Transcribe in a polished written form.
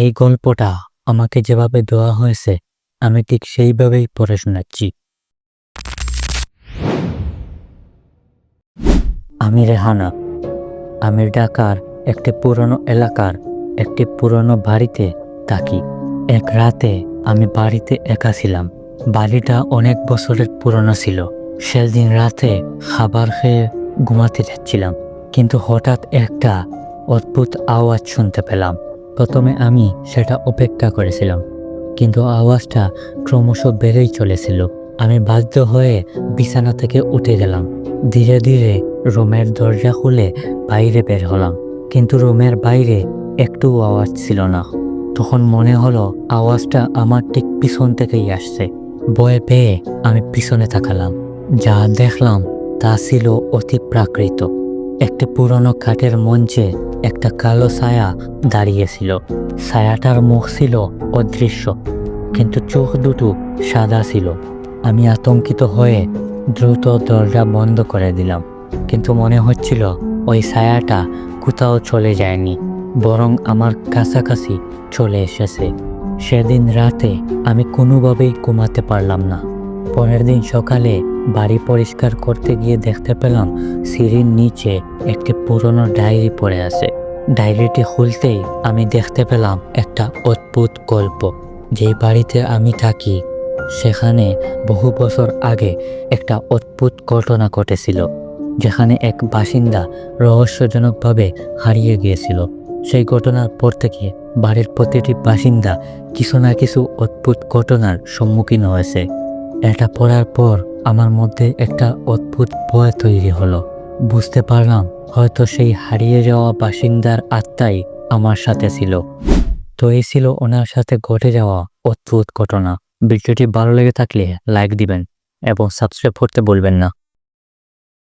এই গল্পটা আমাকে যেভাবে দেওয়া হয়েছে আমি ঠিক সেইভাবেই পড়ে শোনাচ্ছি। আমি রেহানা। আমি ঢাকার একটি পুরনো এলাকার একটি পুরনো বাড়িতে থাকি। এক রাতে আমি বাড়িতে একা ছিলাম। বাড়িটা অনেক বছরের পুরনো ছিল। সেদিন রাতে খাবার খেয়ে ঘুমাতে যাচ্ছিলাম, কিন্তু হঠাৎ একটা অদ্ভুত আওয়াজ শুনতে পেলাম। প্রথমে আমি সেটা উপেক্ষা করেছিলাম, কিন্তু আওয়াজটা ক্রমশ বেড়েই চলেছিল। আমি বাধ্য হয়ে বিছানা থেকে উঠে গেলাম। ধীরে ধীরে রুমের দরজা খুলে বাইরে বের হলাম, কিন্তু রুমের বাইরে একটু আওয়াজ ছিল না। তখন মনে হলো আওয়াজটা আমার ঠিক পিছন থেকেই আসছে। ভয় পেয়ে আমি পিছনে তাকালাম। যা দেখলাম তা ছিল অতি প্রাকৃত। একটি পুরনো কাঠের মঞ্চে একটা কালো ছায়া দাঁড়িয়েছিল। ছায়াটার মুখ ছিল অদৃশ্য, কিন্তু চোখ দুটো সাদা ছিল। আমি আতঙ্কিত হয়ে দ্রুত দরজা বন্ধ করে দিলাম, কিন্তু মনে হচ্ছিল ওই ছায়াটা কোথাও চলে যায়নি, বরং আমার কাছাকাছি চলে এসেছে। সেদিন রাতে আমি কোনোভাবেই ঘুমাতে পারলাম না। পরের দিন সকালে বাড়ি পরিষ্কার করতে গিয়ে দেখতে পেলাম সিঁড়ির নিচে একটি পুরনো ডায়েরি পড়ে আছে। ডায়েরিটি খুলতেই আমি দেখতে পেলাম একটা অদ্ভুত গল্প। যেই বাড়িতে আমি থাকি সেখানে বহু বছর আগে একটা অদ্ভুত ঘটনা ঘটেছিল, যেখানে এক বাসিন্দা রহস্যজনকভাবে হারিয়ে গিয়েছিল। সেই ঘটনার পর থেকে বাড়ির প্রতিটি বাসিন্দা কিছু না কিছু অদ্ভুত ঘটনার সম্মুখীন হয়েছে। এটা পড়ার পর আমার মধ্যে একটা অদ্ভুত ভয় তৈরি হলো। বুঝতে পারলাম হয়তো সেই হারিয়ে যাওয়া বাসিন্দার আত্মাই আমার সাথে ছিল। তো এই ছিল ওনার সাথে ঘটে যাওয়া অদ্ভুত ঘটনা। ভিডিওটি ভালো লেগে থাকলে লাইক দিবেন এবং সাবস্ক্রাইব করতে ভুলবেন না।